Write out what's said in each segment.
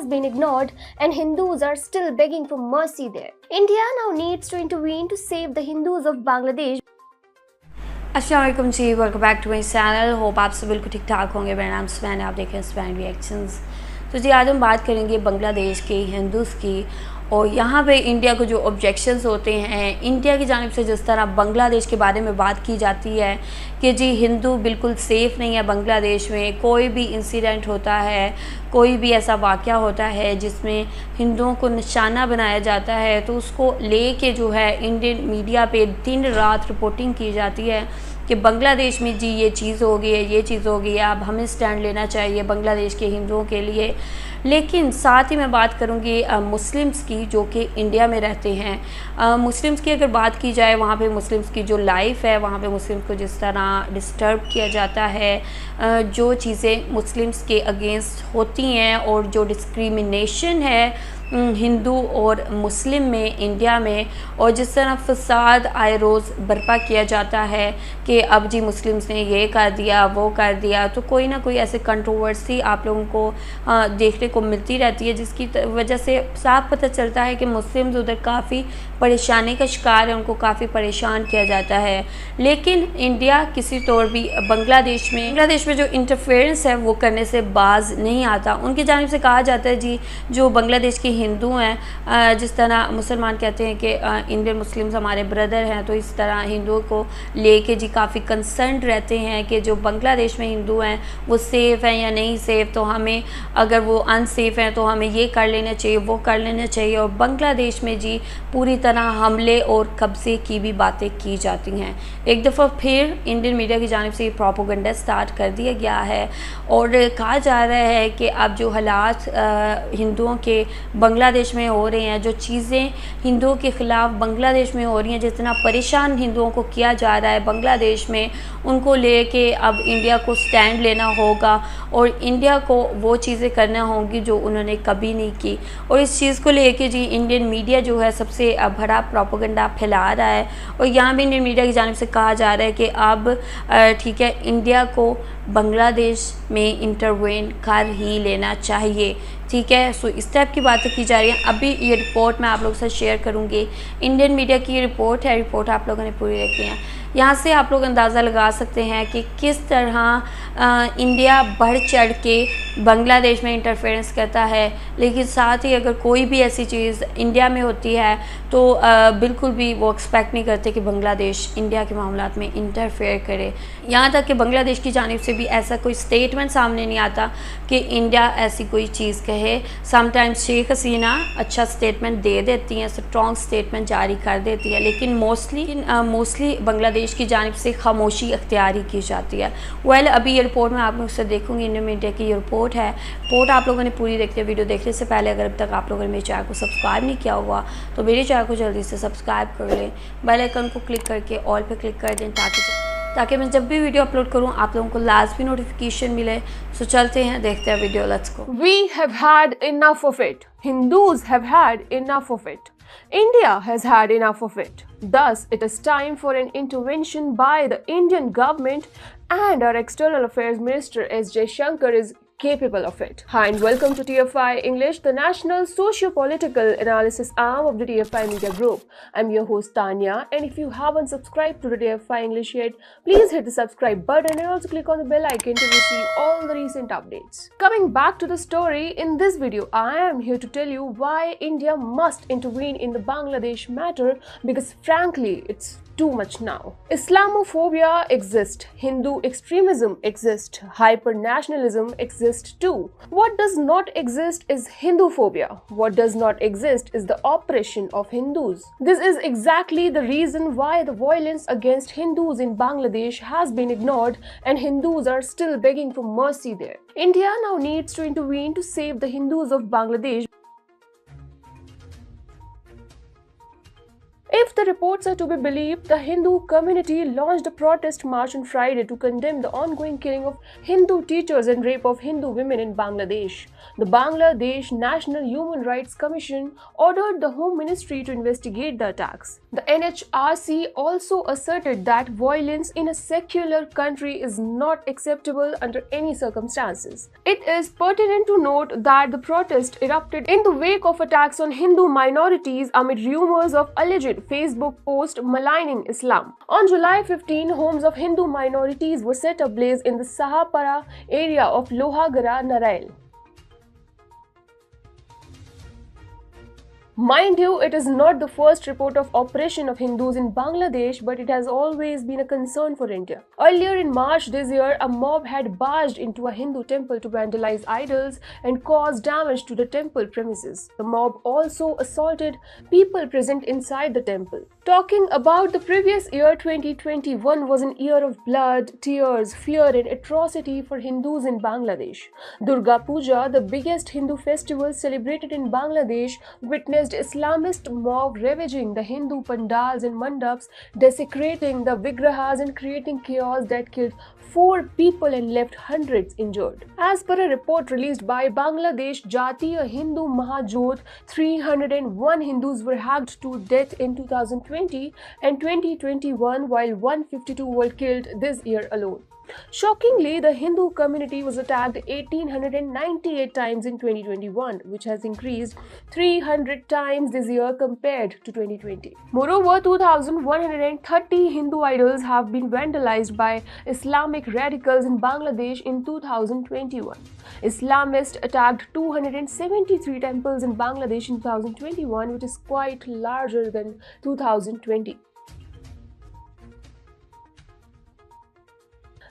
has been ignored and Hindus are still begging for mercy there. India now needs to intervene to save the Hindus of Bangladesh. अस्सलाम वालेकुम जी, welcome back to my channel. Hope आप सब बिल्कुल ठीक ठाक होंगे। मेरा नाम स्मैन है, आप देख रहे हैं स्मैन रिएक्शंस। तो जी आज हम बात करेंगे बांग्लादेश के हिंदूज़ की, और यहाँ पे इंडिया को जो ऑब्जेक्शंस होते हैं इंडिया की जानिब से, जिस तरह बांग्लादेश के बारे में बात की जाती है कि जी हिंदू बिल्कुल सेफ़ नहीं है बांग्लादेश में। कोई भी इंसिडेंट होता है, कोई भी ऐसा वाक़या होता है जिसमें हिंदुओं को निशाना बनाया जाता है, तो उसको लेके जो है इंडियन मीडिया पे दिन रात रिपोर्टिंग की जाती है कि बांग्लादेश में जी ये चीज़ हो गई है, ये चीज़ हो गई है, अब हमें स्टैंड लेना चाहिए बांग्लादेश के हिंदुओं के लिए। लेकिन साथ ही मैं बात करूँगी मुस्लिम्स की जो कि इंडिया में रहते हैं। मुस्लिम्स की अगर बात की जाए, वहाँ पे मुस्लिम्स की जो लाइफ है, वहाँ पे मुस्लिम्स को जिस तरह डिस्टर्ब किया जाता है, जो चीज़ें मुस्लिम्स के अगेंस्ट होती हैं और जो डिस्क्रिमिनेशन है हिंदू और मुस्लिम में इंडिया में, और जिस तरह फसाद आए रोज़ बर्पा किया जाता है कि अब जी मुस्लिम्स ने ये कर दिया, वो कर दिया, तो कोई ना कोई ऐसे कंट्रोवर्सी आप लोगों को देखने को मिलती रहती है, जिसकी वजह से साफ पता चलता है कि मुस्लिम्स उधर काफ़ी परेशानी का शिकार है, उनको काफ़ी परेशान किया जाता है। लेकिन इंडिया किसी तौर भी बांग्लादेश में जो इंटरफेरेंस है वो करने से बाज नहीं आता। उनकी जानिब से कहा जाता है जी जो बांग्लादेश के हिंदू हैं, जिस तरह मुसलमान कहते हैं कि इंडियन मुस्लिम्स हमारे ब्रदर हैं, तो इस तरह हिंदुओं को लेके जी काफ़ी कंसर्न रहते हैं कि जो बांग्लादेश में हिंदू हैं वो सेफ़ हैं या नहीं सेफ़, तो हमें अगर वो अनसेफ़ हैं तो हमें ये कर लेना चाहिए, वो कर लेना चाहिए। और बांग्लादेश में जी पूरी तरह हमले और कब्ज़े की भी बातें की जाती हैं। एक दफ़ा फिर इंडियन मीडिया की जानिब से ये प्रोपेगेंडा स्टार्ट कर दिया गया है और कहा जा रहा है कि अब जो हालात हिंदुओं के बांग्लादेश में हो रहे हैं, जो चीज़ें हिंदुओं के ख़िलाफ़ बांग्लादेश में हो रही हैं, जितना परेशान हिंदुओं को किया जा रहा है बांग्लादेश में, उनको लेके अब इंडिया को स्टैंड लेना होगा और इंडिया को वो चीज़ें करना होंगी जो उन्होंने कभी नहीं की। और इस चीज़ को लेके जी इंडियन मीडिया जो है सबसे बड़ा प्रोपेगेंडा फैला रहा है, और यहाँ भी इंडियन मीडिया की जानिब से कहा जा रहा है कि अब ठीक है, इंडिया को बांग्लादेश में इंटरवेन कर ही लेना चाहिए। ठीक है, सो इस टाइप की बातें की जा रही हैं। अभी ये रिपोर्ट मैं आप लोगों के साथ शेयर करूँगी। इंडियन मीडिया की ये रिपोर्ट है, रिपोर्ट आप लोगों ने पूरी देखी है। यहाँ से आप लोग अंदाज़ा लगा सकते हैं कि किस तरह इंडिया बढ़ चढ़ के बांग्लादेश में इंटरफेरेंस करता है, लेकिन साथ ही अगर कोई भी ऐसी चीज़ इंडिया में होती है तो बिल्कुल भी वो एक्सपेक्ट नहीं करते कि बांग्लादेश इंडिया के मामलात में इंटरफेयर करे। यहाँ तक कि बांग्लादेश की जानिब से भी ऐसा कोई स्टेटमेंट सामने नहीं आता कि इंडिया ऐसी कोई चीज़ कहे। समटाइम्स शेख हसीना अच्छा स्टेटमेंट दे देती हैं, स्ट्रॉन्ग स्टेटमेंट जारी कर देती है, लेकिन मोस्टली बांग्लादेश की जानिब से खामोशी अख्तियारी की जाती है। अभी ये रिपोर्ट मैं आप लोगों से देखूंगी, इंडियन मीडिया की ये रिपोर्ट है। रिपोर्ट आप लोगों ने पूरी देखते हैं। वीडियो देखने से पहले अगर अब तक आप लोगों ने मेरे चैनल को सब्सक्राइब नहीं किया हुआ तो मेरे चैनल को जल्दी से सब्सक्राइब कर लें, बेल आइकन को क्लिक करके ऑल पे क्लिक कर दें ताकि मैं जब भी वीडियो अपलोड करूं आप लोगों को लाजमी नोटिफिकेशन मिले। सो चलते हैं, देखते हैं video, let's go. We have had enough of it. Hindus have had enough of it. India has had enough of it. Thus, it is time for an intervention by the Indian government, and our External Affairs Minister S. Jaishankar is capable of it. Hi and welcome to TFI English, the national socio-political analysis arm of the TFI Media Group. I'm your host Tanya, and if you haven't subscribed to the TFI English yet, please hit the subscribe button and also click on the bell icon to receive all the recent updates. Coming back to the story, in this video I am here to tell you why India must intervene in the Bangladesh matter, because frankly it's too much now. Islamophobia exists, Hindu extremism exists, hyper-nationalism exists too. What does not exist is Hinduphobia. What does not exist is the oppression of Hindus. This is exactly the reason why the violence against Hindus in Bangladesh has been ignored and Hindus are still begging for mercy there. India now needs to intervene to save the Hindus of Bangladesh. If the reports are to be believed, the Hindu community launched a protest march on Friday to condemn the ongoing killing of Hindu teachers and rape of Hindu women in Bangladesh. The Bangladesh National Human Rights Commission ordered the Home Ministry to investigate the attacks. The NHRC also asserted that violence in a secular country is not acceptable under any circumstances. It is pertinent to note that the protest erupted in the wake of attacks on Hindu minorities amid rumors of alleged Facebook post maligning Islam. On July 15, homes of Hindu minorities were set ablaze in the Sahapara area of Lohagara, Narail. Mind you, it is not the first report of oppression of Hindus in Bangladesh, but it has always been a concern for India. Earlier in March this year, a mob had barged into a Hindu temple to vandalize idols and cause damage to the temple premises. The mob also assaulted people present inside the temple. Talking about the previous year, 2021 was an year of blood, tears, fear and atrocity for Hindus in Bangladesh. Durga Puja, the biggest Hindu festival celebrated in Bangladesh, witnessed Islamist mob ravaging the Hindu pandals and mandaps, desecrating the vigrahas and creating chaos that killed 4 people and left hundreds injured. As per a report released by Bangladesh Jatiya Hindu Mahajot, 301 Hindus were hacked to death in 2020 and 2021, while 152 were killed this year alone. Shockingly, the Hindu community was attacked 1,898 times in 2021, which has increased 300 times this year compared to 2020. Moreover, 2,130 Hindu idols have been vandalized by Islamic radicals in Bangladesh in 2021. Islamists attacked 273 temples in Bangladesh in 2021, which is quite larger than 2020.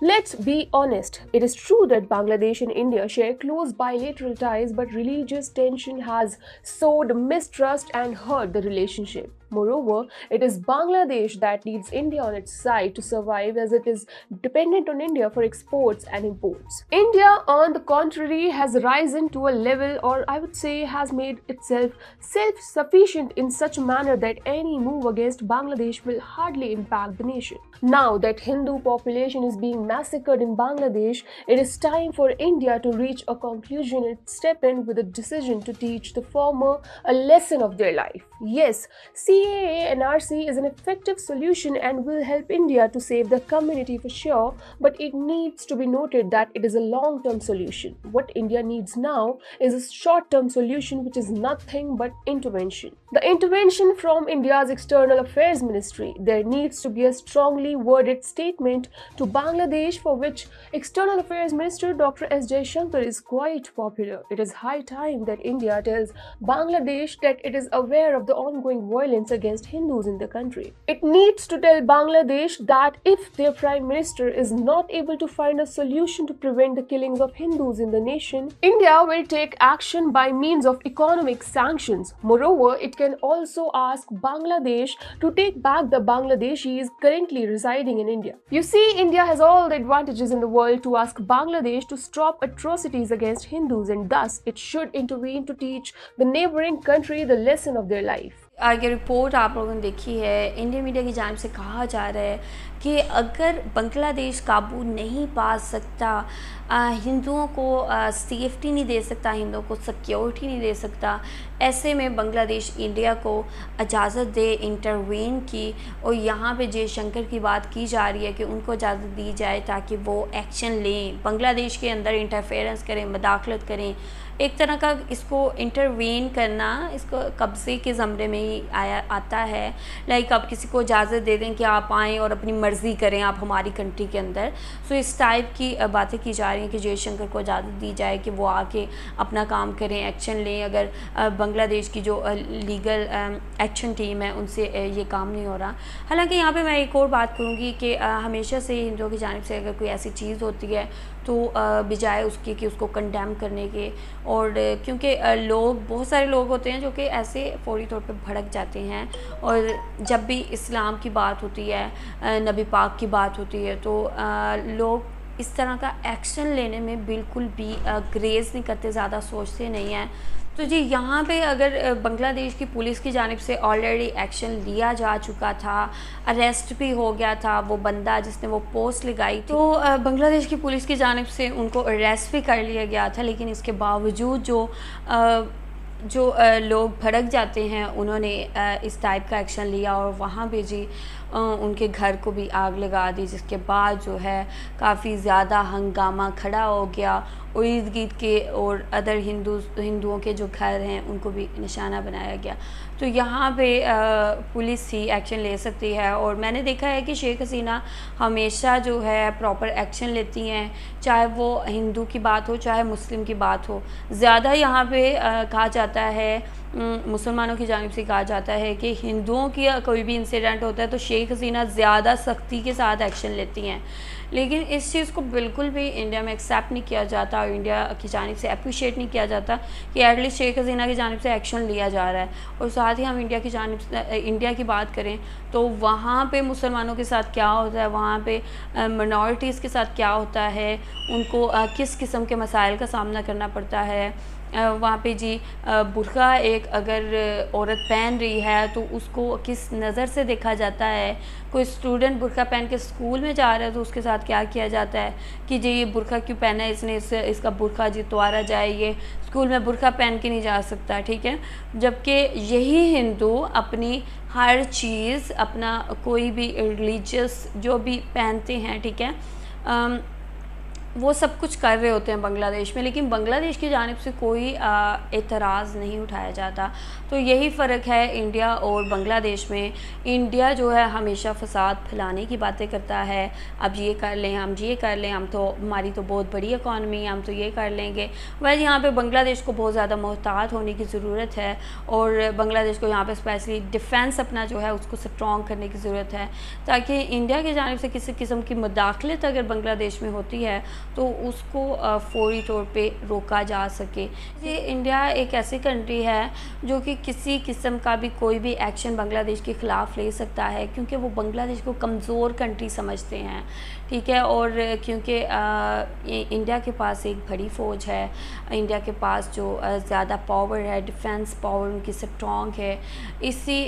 Let's be honest, it is true that Bangladesh and India share close bilateral ties, but religious tension has sowed mistrust and hurt the relationship. Moreover, it is Bangladesh that needs India on its side to survive, as it is dependent on India for exports and imports. India, on the contrary, has risen to a level, or I would say has made itself self-sufficient in such a manner that any move against Bangladesh will hardly impact the nation. Now that Hindu population is being massacred in Bangladesh, it is time for India to reach a conclusion and step in with a decision to teach the former a lesson of their life. Yes, CAA and RC is an effective solution and will help India to save the community for sure, but it needs to be noted that it is a long-term solution. What India needs now is a short-term solution, which is nothing but intervention. The intervention from India's External Affairs Ministry. There needs to be a strongly worded statement to Bangladesh, for which External Affairs Minister Dr. S. Jaishankar is quite popular. It is high time that India tells Bangladesh that it is aware of the ongoing violence against Hindus in the country. It needs to tell Bangladesh that if their Prime Minister is not able to find a solution to prevent the killings of Hindus in the nation, India will take action by means of economic sanctions. Moreover, it can also ask Bangladesh to take back the Bangladeshis currently residing in India. You see, India has all the advantages in the world to ask Bangladesh to stop atrocities against Hindus, and thus it should intervene to teach the neighboring country the lesson of their life. आगे report आप लोगों ने देखी है, Indian media की जानिब से कहा जा रहा है कि अगर बांग्लादेश काबू नहीं पा सकता, हिंदुओं को सेफ्टी नहीं दे सकता, हिंदुओं को सिक्योरिटी नहीं दे सकता, ऐसे में बांग्लादेश इंडिया को इजाज़त दे इंटरवेन की, और यहाँ पे जयशंकर की बात की जा रही है कि उनको इजाज़त दी जाए ताकि वो एक्शन लें, बांग्लादेश के अंदर इंटरफेरेंस करें, मदाखलत करें, एक तरह का इसको इंटरवेन करना इसको कब्ज़े के ज़मरे में ही आता है। लाइक आप किसी को इजाज़त दे दें कि आप आएँ और अपनी मर्ज़ी करें आप हमारी कंट्री के अंदर। सो इस टाइप की बातें की जा रही हैं कि जयशंकर को इजाज़त दी जाए कि वो आके अपना काम करें, एक्शन लें। अगर बांग्लादेश की जो लीगल एक्शन टीम है उनसे ये काम नहीं हो रहा। हालांकि यहाँ पे मैं एक और बात करूँगी कि हमेशा से हिंदुओं की जानिब से अगर कोई ऐसी चीज़ होती है तो बजाय उसके कि उसको कंडेम करने के, और क्योंकि लोग बहुत सारे लोग होते हैं जो कि ऐसे फौरी तौर पे भड़क जाते हैं, और जब भी इस्लाम की बात होती है, नबी पाक की बात होती है, तो लोग इस तरह का एक्शन लेने में बिल्कुल भी ग्रेज नहीं करते, ज़्यादा सोचते नहीं हैं। तो जी यहाँ पे अगर बांग्लादेश की पुलिस की जानिब से ऑलरेडी एक्शन लिया जा चुका था, अरेस्ट भी हो गया था वो बंदा जिसने वो पोस्ट लगाई, तो बांग्लादेश की पुलिस की जानिब से उनको अरेस्ट भी कर लिया गया था। लेकिन इसके बावजूद जो लोग भड़क जाते हैं उन्होंने इस टाइप का एक्शन लिया और वहाँ पे जी उनके घर को भी आग लगा दी, जिसके बाद जो है काफ़ी ज़्यादा हंगामा खड़ा हो गया और इर्द गिर्द के और अदर हिंदुओं के जो घर हैं उनको भी निशाना बनाया गया। तो यहाँ पे पुलिस ही एक्शन ले सकती है और मैंने देखा है कि शेख हसीना हमेशा जो है प्रॉपर एक्शन लेती हैं, चाहे वो हिंदू की बात हो चाहे मुस्लिम की बात हो। ज़्यादा यहाँ पे कहा जाता है, मुसलमानों की जानिब से कहा जाता है कि हिंदुओं की कोई भी इंसिडेंट होता है तो शेख हसीना ज़्यादा सख्ती के साथ एक्शन लेती हैं। लेकिन इस चीज़ को बिल्कुल भी इंडिया में एक्सेप्ट नहीं किया जाता और इंडिया की जानिब से अप्रिशिएट नहीं किया जाता कि एटलीस्ट शेख हसीना की जानिब से एक्शन लिया जा रहा है। और साथ ही हम इंडिया की जानिब से इंडिया की बात करें तो वहाँ पे मुसलमानों के साथ क्या होता है, वहाँ पे मिनॉरिटीज़ के साथ क्या होता है, उनको किस किस्म के मसाइल का सामना करना पड़ता है। वहाँ पे जी बुर्का एक अगर औरत पहन रही है तो उसको किस नज़र से देखा जाता है। कोई स्टूडेंट बुर्का पहन के स्कूल में जा रहा है तो उसके साथ क्या किया जाता है कि जी ये बुर्का क्यों पहना है इसने, इसका बुर्का जी उतारा जाए, ये स्कूल में बुर्का पहन के नहीं जा सकता, ठीक है। जबकि यही हिंदू अपनी हर चीज़, अपना कोई भी रिलीजियस जो भी पहनते हैं, ठीक है, वो सब कुछ कर रहे होते हैं बांग्लादेश में, लेकिन बांग्लादेश की जानिब से कोई एतराज़ नहीं उठाया जाता। तो यही फ़र्क है इंडिया और बांग्लादेश में। इंडिया जो है हमेशा फ़साद फैलाने की बातें करता है, अब ये कर लें, हम ये कर लें, हम तो हमारी तो बहुत बड़ी इकॉनमी है, हम तो ये कर लेंगे। वैसे यहाँ पे बांग्लादेश को बहुत ज़्यादा मोहतात होने की ज़रूरत है और बांग्लादेश को यहाँ पे स्पेशली डिफेंस अपना जो है उसको स्ट्रॉन्ग करने की ज़रूरत है, ताकि इंडिया की जानिब से किसी किस्म की मुदाखलत अगर बांग्लादेश में होती है तो उसको फौरी तौर पे रोका जा सके। ये इंडिया एक ऐसी कंट्री है जो कि किसी किस्म का भी कोई भी एक्शन बांग्लादेश के ख़िलाफ़ ले सकता है, क्योंकि वो बांग्लादेश को कमज़ोर कंट्री समझते हैं, ठीक है। और क्योंकि इंडिया के पास एक बड़ी फ़ौज है, इंडिया के पास जो ज़्यादा पावर है, डिफेंस पावर उनकी स्ट्रॉन्ग है, इसी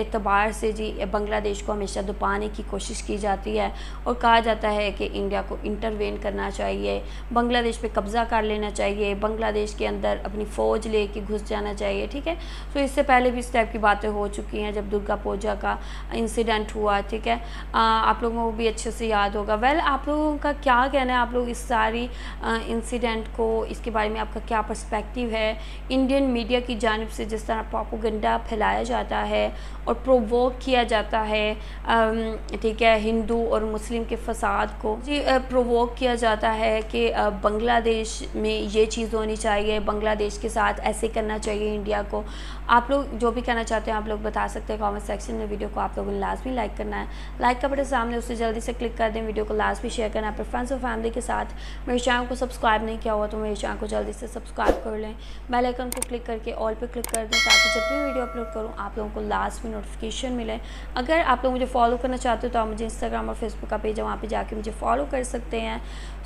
एतबार से जी बांग्लादेश को हमेशा दबाने की कोशिश की जाती है और कहा जाता है कि इंडिया को इंटरवेन करना चाहिए, बांग्लादेश पे कब्ज़ा कर लेना चाहिए, बांग्लादेश के अंदर अपनी फ़ौज लेके घुस जाना चाहिए, ठीक है। तो इससे पहले भी इस टाइप की बातें हो चुकी हैं जब दुर्गा पूजा का इंसिडेंट हुआ, ठीक है। आप लोगों को भी अच्छे से याद होगा। वेल, आप लोगों का क्या कहना है, आप लोग इस सारी इंसिडेंट को, इसके बारे में आपका क्या पर्सपेक्टिव है। इंडियन मीडिया की जानिब से जिस तरह प्रोपेगेंडा फैलाया जाता है और प्रोवोक किया जाता है, ठीक है, हिंदू और मुस्लिम के फसाद को जी प्रोवोक किया जाता है कि बांग्लादेश में ये चीज़ होनी चाहिए, बांग्लादेश के साथ ऐसे करना चाहिए इंडिया को। आप लोग जो भी कहना चाहते हैं आप लोग बता सकते हैं कमेंट सेक्शन में। वीडियो को आप लोगों ने लाजमी लाइक करना है, लाइक का बटन सामने उससे जल्दी से क्लिक कर दें। वीडियो को लाजमी शेयर करना है अपने फ्रेंड्स और फैमिली के साथ। मेरे चैनल को सब्सक्राइब नहीं किया हुआ तो मेरे चैनल को जल्दी से सब्सक्राइब कर लें, बेल आइकन को क्लिक करके ऑल पे क्लिक कर दें, ताकि जब भी वीडियो अपलोड करूँ आप लोगों को लास्ट में नोटिफिकेशन मिले। अगर आप लोग मुझे फॉलो करना चाहते हो तो आप मुझे इंस्टाग्राम और फेसबुक का पेज है, वहाँ पर जाके मुझे फॉलो कर सकते हैं।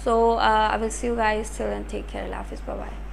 So I will see you guys, till then take care, अल्लाह हाफिज़, बाय बाय।